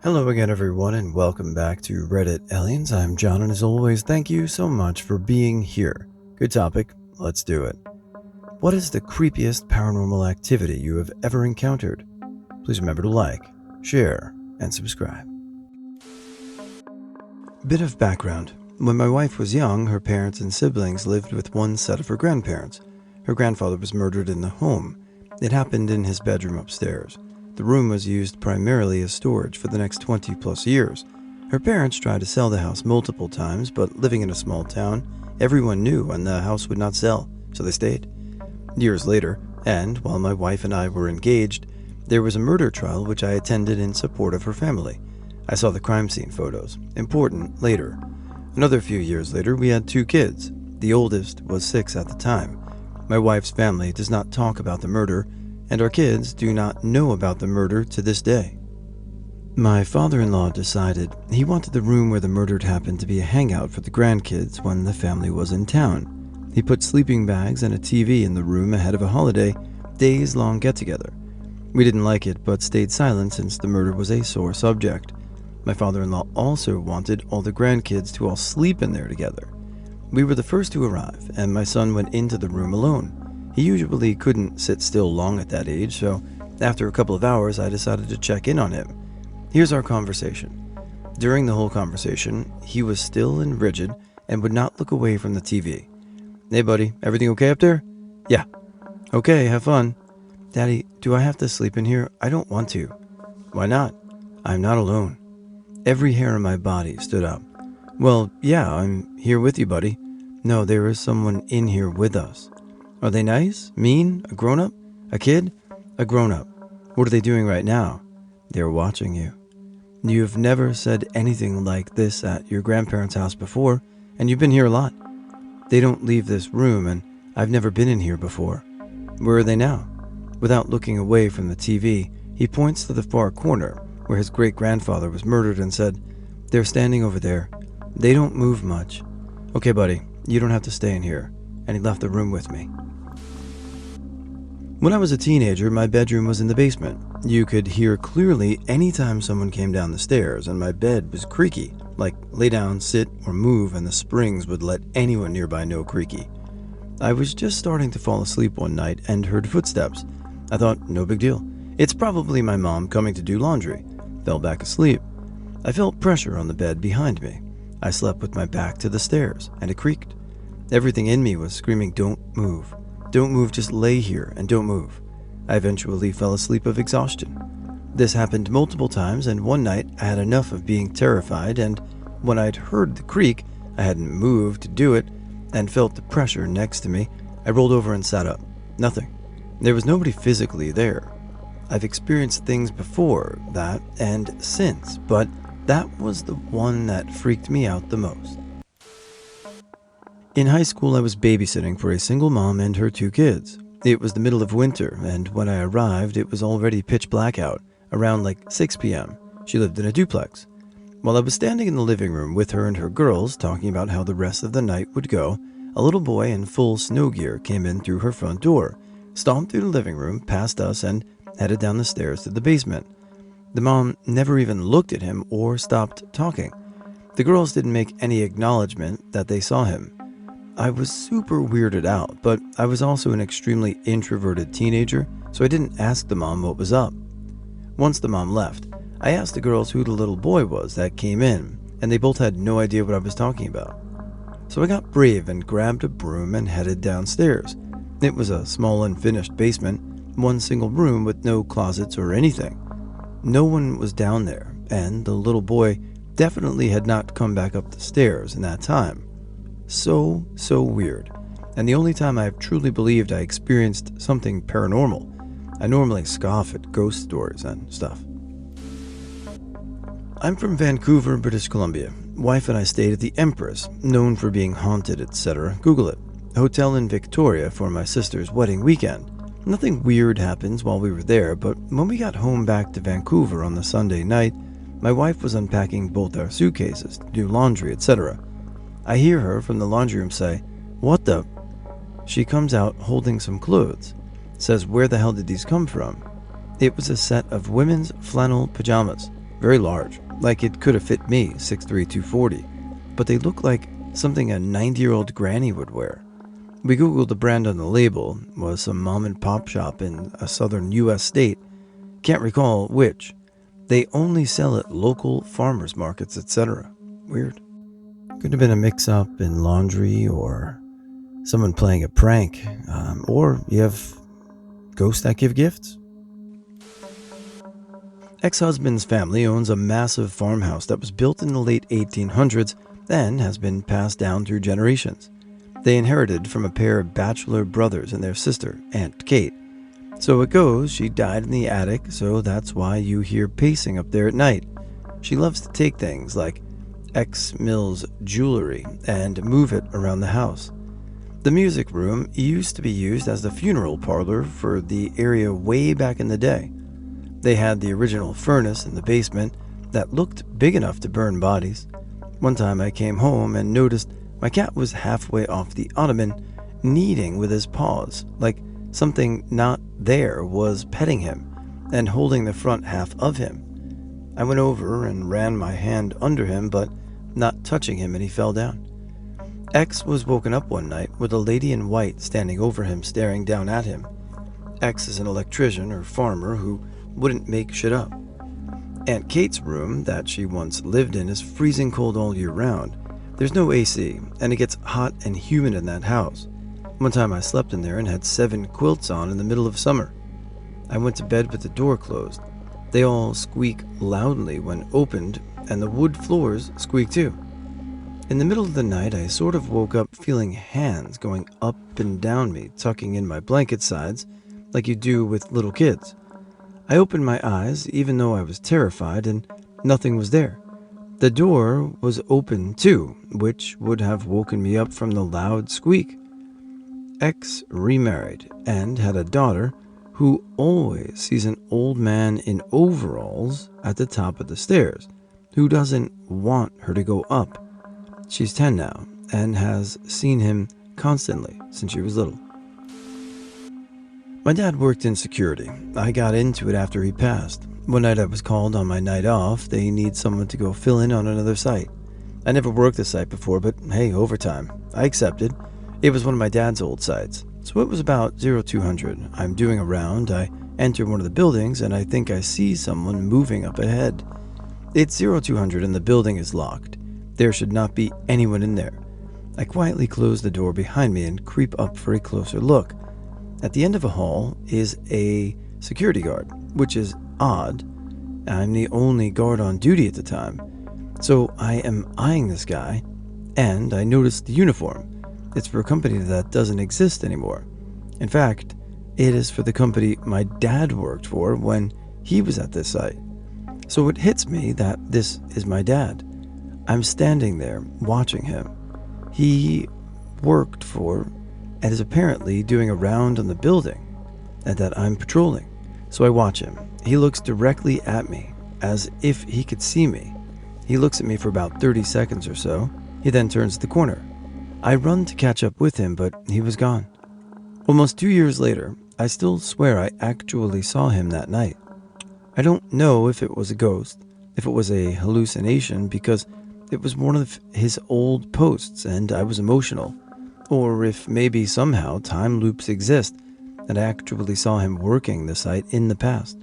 Hello again, everyone, and welcome back to Reddit Aliens. I'm John, and as always, thank you so much for being here. Good topic, let's do it. What is the creepiest paranormal activity you have ever encountered? Please remember to like, share, and subscribe. Bit of background. When my wife was young, her parents and siblings lived with one set of her grandparents. Her grandfather was murdered in the home. It happened in his bedroom upstairs. The room was used primarily as storage for the next 20 plus years. Her parents tried to sell the house multiple times, but living in a small town, everyone knew and the house would not sell, so they stayed. Years later, and while my wife and I were engaged, there was a murder trial which I attended in support of her family. I saw the crime scene photos. Important later. Another few years later, we had 2 kids. The oldest was 6 at the time. My wife's family does not talk about the murder, and our kids do not know about the murder to this day. My father-in-law decided he wanted the room where the murder happened to be a hangout for the grandkids when the family was in town. He put sleeping bags and a TV in the room ahead of a holiday, days-long get-together. We didn't like it, but stayed silent since the murder was a sore subject. My father-in-law also wanted all the grandkids to all sleep in there together. We were the first to arrive, and my son went into the room alone. He usually couldn't sit still long at that age, so after a couple of hours, I decided to check in on him. Here's our conversation. During the whole conversation, he was still and rigid and would not look away from the TV. "Hey buddy, everything okay up there?" "Yeah." "Okay, have fun." "Daddy, do I have to sleep in here? I don't want to." "Why not?" "I'm not alone." Every hair on my body stood up. "Well, yeah, I'm here with you, buddy." "No, there is someone in here with us." "Are they nice? Mean? A grown-up? A kid?" "A grown-up." "What are they doing right now?" "They're watching you." "You've never said anything like this at your grandparents' house before, and you've been here a lot." "They don't leave this room, and I've never been in here before." "Where are they now?" Without looking away from the TV, he points to the far corner, where his great-grandfather was murdered, and said, "They're standing over there. They don't move much." "Okay, buddy, you don't have to stay in here." And he left the room with me. When I was a teenager, my bedroom was in the basement. You could hear clearly anytime someone came down the stairs, and my bed was creaky, like lay down, sit, or move, and the springs would let anyone nearby know creaky. I was just starting to fall asleep one night and heard footsteps. I thought, no big deal. It's probably my mom coming to do laundry. Fell back asleep. I felt pressure on the bed behind me. I slept with my back to the stairs, and it creaked. Everything in me was screaming, "Don't move. Don't move, just lay here and don't move." I eventually fell asleep of exhaustion. This happened multiple times, and one night I had enough of being terrified, and when I'd heard the creak, I hadn't moved to do it, and felt the pressure next to me, I rolled over and sat up. Nothing. There was nobody physically there. I've experienced things before that and since, but that was the one that freaked me out the most. In high school, I was babysitting for a single mom and her 2 kids. It was the middle of winter, and when I arrived, it was already pitch black out, around like 6 p.m. She lived in a duplex. While I was standing in the living room with her and her girls, talking about how the rest of the night would go, a little boy in full snow gear came in through her front door, stomped through the living room, past us, and headed down the stairs to the basement. The mom never even looked at him or stopped talking. The girls didn't make any acknowledgement that they saw him. I was super weirded out, but I was also an extremely introverted teenager, so I didn't ask the mom what was up. Once the mom left, I asked the girls who the little boy was that came in, and they both had no idea what I was talking about. So I got brave and grabbed a broom and headed downstairs. It was a small unfinished basement, one single room with no closets or anything. No one was down there, and the little boy definitely had not come back up the stairs in that time. So weird. And the only time I've truly believed I experienced something paranormal. I normally scoff at ghost stories and stuff. I'm from Vancouver, British Columbia. Wife and I stayed at the Empress, known for being haunted, etc. Google it. Hotel in Victoria for my sister's wedding weekend. Nothing weird happens while we were there, but when we got home back to Vancouver on the Sunday night, my wife was unpacking both our suitcases to do laundry, etc. I hear her from the laundry room say, "What the?" She comes out holding some clothes. Says, "Where the hell did these come from?" It was a set of women's flannel pajamas. very large, like it could have fit me, 6'3", 240, but they look like something a 90-year-old granny would wear. We googled the brand on the label, was some mom and pop shop in a southern US state, can't recall which. They only sell at local farmers markets, etc. Weird. Could have been a mix-up in laundry or someone playing a prank, or you have ghosts that give gifts. Ex-husband's family owns a massive farmhouse that was built in the late 1800s and has been passed down through generations. They inherited from a pair of bachelor brothers and their sister, Aunt Kate. So it goes, she died in the attic, so that's why you hear pacing up there at night. She loves to take things like ex-Mills jewelry and move it around the house. The music room used to be used as the funeral parlor for the area way back in the day. They had the original furnace in the basement that looked big enough to burn bodies. One time I came home and noticed my cat was halfway off the ottoman, kneading with his paws, like something not there was petting him and holding the front half of him. I went over and ran my hand under him, but not touching him, and he fell down. X was woken up one night with a lady in white standing over him, staring down at him. X is an electrician or farmer who wouldn't make shit up. Aunt Kate's room that she once lived in is freezing cold all year round. There's no AC, and it gets hot and humid in that house. One time I slept in there and had 7 quilts on in the middle of summer. I went to bed with the door closed. They all squeak loudly when opened, and the wood floors squeak too. In the middle of the night, I sort of woke up feeling hands going up and down me, tucking in my blanket sides, like you do with little kids. I opened my eyes, even though I was terrified, and nothing was there. The door was open too, which would have woken me up from the loud squeak. X remarried and had a daughter who always sees an old man in overalls at the top of the stairs, who doesn't want her to go up. She's 10 now and has seen him constantly since she was little. My dad worked in security. I got into it after he passed. One night I was called on my night off. They need someone to go fill in on another site. I never worked the site before, but hey, overtime. I accepted. It was one of my dad's old sites. So it was about 0200. I'm doing a round. I enter one of the buildings and I think I see someone moving up ahead. It's 0200 and the building is locked. There should not be anyone in there. I quietly close the door behind me and creep up for a closer look. At the end of a hall is a security guard, which is odd. I'm the only guard on duty at the time. So I am eyeing this guy, and I notice the uniform. It's for a company that doesn't exist anymore. In fact, it is for the company my dad worked for when he was at this site. So it hits me that this is my dad. I'm standing there watching him. He worked for and is apparently doing a round on the building and that I'm patrolling. So I watch him. He looks directly at me as if he could see me. He looks at me for about 30 seconds or so. He then turns the corner. I run to catch up with him, but he was gone. Almost 2 years later, I still swear I actually saw him that night. I don't know if it was a ghost, if it was a hallucination because it was one of his old posts and I was emotional, or if maybe somehow time loops exist and I actually saw him working the site in the past.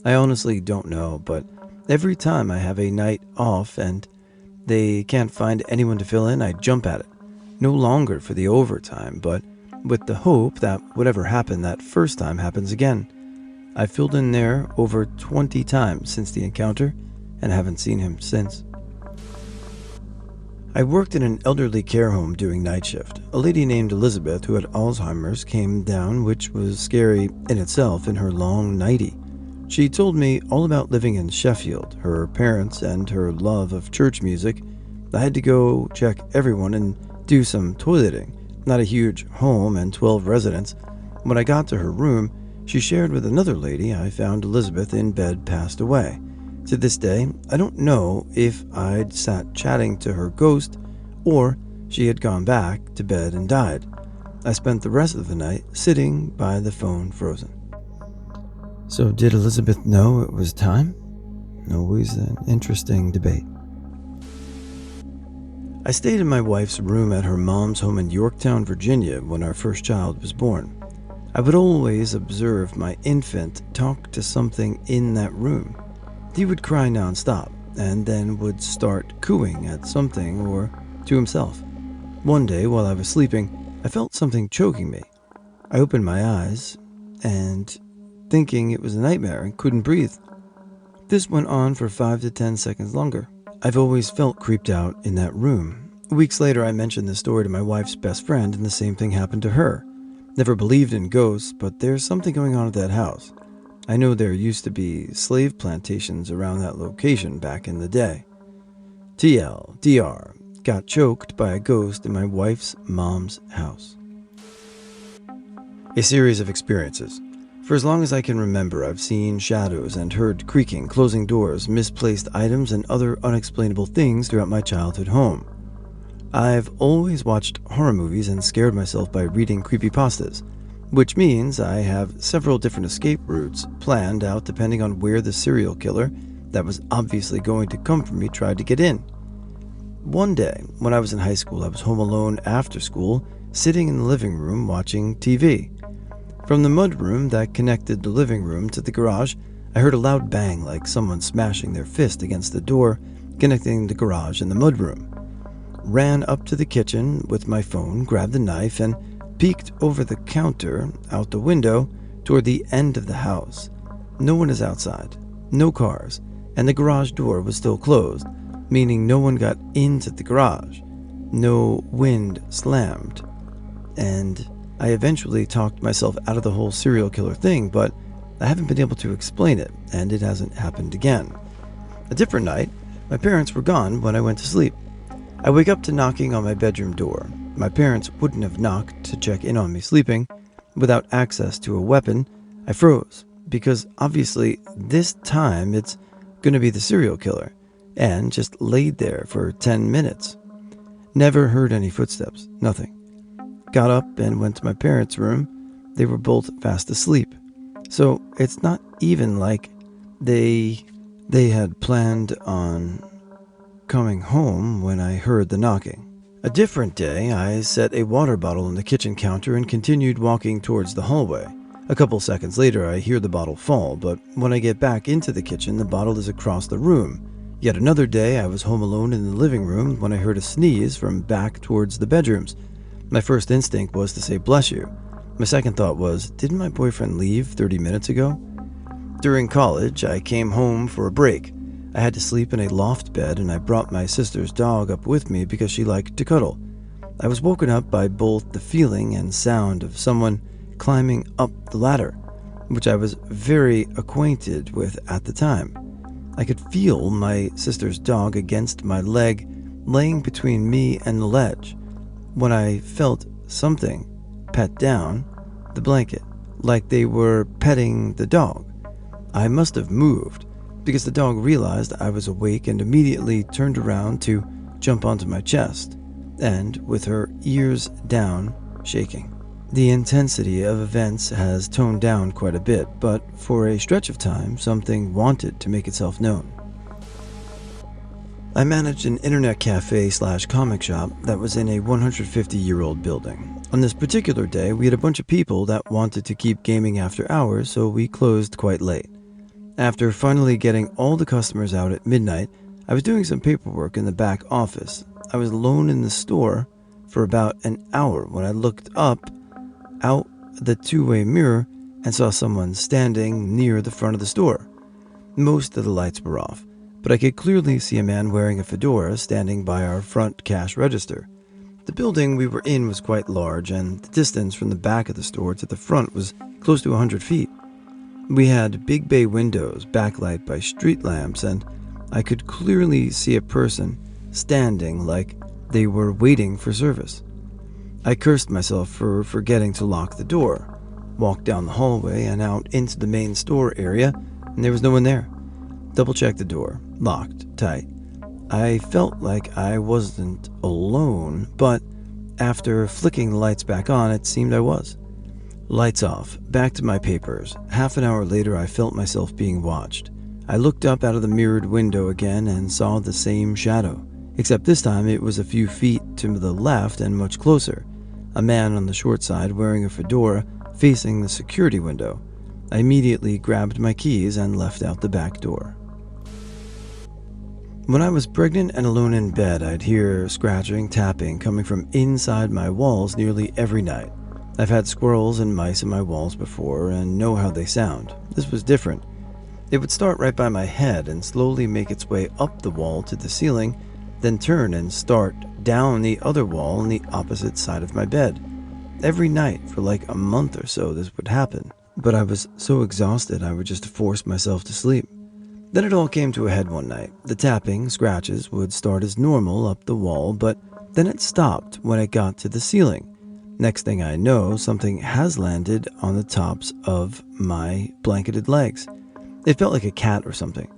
I honestly don't know, but every time I have a night off and they can't find anyone to fill in, I jump at it. No longer for the overtime, but with the hope that whatever happened that first time happens again. I filled in there over 20 times since the encounter and haven't seen him since. I worked in an elderly care home doing night shift. A lady named Elizabeth who had Alzheimer's came down, which was scary in itself in her long nightie. She told me all about living in Sheffield, her parents, and her love of church music. I had to go check everyone and do some toileting. Not a huge home and 12 residents. When I got to her room, she shared with another lady I found Elizabeth in bed passed away. To this day, I don't know if I'd sat chatting to her ghost or she had gone back to bed and died. I spent the rest of the night sitting by the phone frozen. So did Elizabeth know it was time? Always an interesting debate. I stayed in my wife's room at her mom's home in Yorktown, Virginia when our first child was born. I would always observe my infant talk to something in that room. He would cry nonstop and then would start cooing at something or to himself. One day while I was sleeping, I felt something choking me. I opened my eyes and, thinking it was a nightmare, and couldn't breathe. This went on for 5 to 10 seconds longer. I've always felt creeped out in that room. Weeks later, I mentioned this story to my wife's best friend, and the same thing happened to her. Never believed in ghosts, but there's something going on at that house. I know there used to be slave plantations around that location back in the day. TLDR, got choked by a ghost in my wife's mom's house. A series of experiences. For as long as I can remember, I've seen shadows and heard creaking, closing doors, misplaced items, and other unexplainable things throughout my childhood home. I've always watched horror movies and scared myself by reading creepypastas, which means I have several different escape routes planned out depending on where the serial killer that was obviously going to come for me tried to get in. One day, when I was in high school, I was home alone after school, sitting in the living room watching TV. From the mudroom that connected the living room to the garage, I heard a loud bang like someone smashing their fist against the door connecting the garage and the mudroom. Ran up to the kitchen with my phone, grabbed a knife, and peeked over the counter out the window toward the end of the house. No one is outside, no cars, and the garage door was still closed, meaning no one got into the garage. No wind slammed. And I eventually talked myself out of the whole serial killer thing, but I haven't been able to explain it, and it hasn't happened again. A different night, my parents were gone when I went to sleep. I wake up to knocking on my bedroom door. My parents wouldn't have knocked to check in on me sleeping. Without access to a weapon, I froze, because obviously this time it's going to be the serial killer, and just laid there for 10 minutes. Never heard any footsteps, nothing. Got up and went to my parents' room. They were both fast asleep. So it's not even like they had planned on coming home when I heard the knocking. A different day, I set a water bottle on the kitchen counter and continued walking towards the hallway. A couple seconds later, I hear the bottle fall, but when I get back into the kitchen, the bottle is across the room. Yet another day, I was home alone in the living room when I heard a sneeze from back towards the bedrooms. My first instinct was to say, "Bless you." My second thought was, didn't my boyfriend leave 30 minutes ago? During college, I came home for a break. I had to sleep in a loft bed, and I brought my sister's dog up with me because she liked to cuddle. I was woken up by both the feeling and sound of someone climbing up the ladder, which I was very acquainted with at the time. I could feel my sister's dog against my leg, laying between me and the ledge. When I felt something pet down the blanket, like they were petting the dog, I must have moved, because the dog realized I was awake and immediately turned around to jump onto my chest, and with her ears down, shaking. The intensity of events has toned down quite a bit, but for a stretch of time, something wanted to make itself known. I managed an internet cafe/comic shop that was in a 150-year-old building. On this particular day, we had a bunch of people that wanted to keep gaming after hours, so we closed quite late. After finally getting all the customers out at midnight, I was doing some paperwork in the back office. I was alone in the store for about an hour when I looked up out the two-way mirror and saw someone standing near the front of the store. Most of the lights were off, but I could clearly see a man wearing a fedora standing by our front cash register. The building we were in was quite large, and the distance from the back of the store to the front was close to 100 feet. We had big bay windows backlit by street lamps, and I could clearly see a person standing like they were waiting for service. I cursed myself for forgetting to lock the door, walked down the hallway and out into the main store area, and there was no one there. Double-checked the door, locked tight. I felt like I wasn't alone, but after flicking the lights back on, it seemed I was. Lights off, back to my papers. Half an hour later, I felt myself being watched. I looked up out of the mirrored window again and saw the same shadow, except this time it was a few feet to the left and much closer. A man on the short side wearing a fedora facing the security window. I immediately grabbed my keys and left out the back door. When I was pregnant and alone in bed, I'd hear scratching, tapping coming from inside my walls nearly every night. I've had squirrels and mice in my walls before and know how they sound. This was different. It would start right by my head and slowly make its way up the wall to the ceiling, then turn and start down the other wall on the opposite side of my bed. Every night for like a month or so this would happen, but I was so exhausted I would just force myself to sleep. Then it all came to a head one night. The tapping, scratches would start as normal up the wall, but then it stopped when it got to the ceiling. Next thing I know, something has landed on the tops of my blanketed legs. It felt like a cat or something.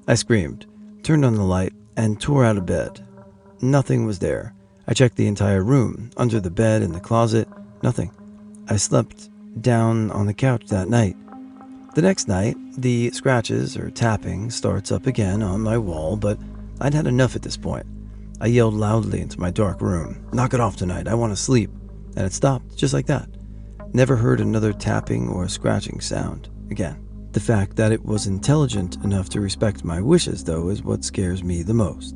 I screamed, turned on the light, and tore out of bed. Nothing was there. I checked the entire room, under the bed, in the closet, nothing. I slept down on the couch that night. The next night, the scratches or tapping starts up again on my wall, but I'd had enough at this point. I yelled loudly into my dark room, "Knock it off tonight, I want to sleep." And it stopped, just like that. Never heard another tapping or scratching sound again. The fact that it was intelligent enough to respect my wishes, though, is what scares me the most.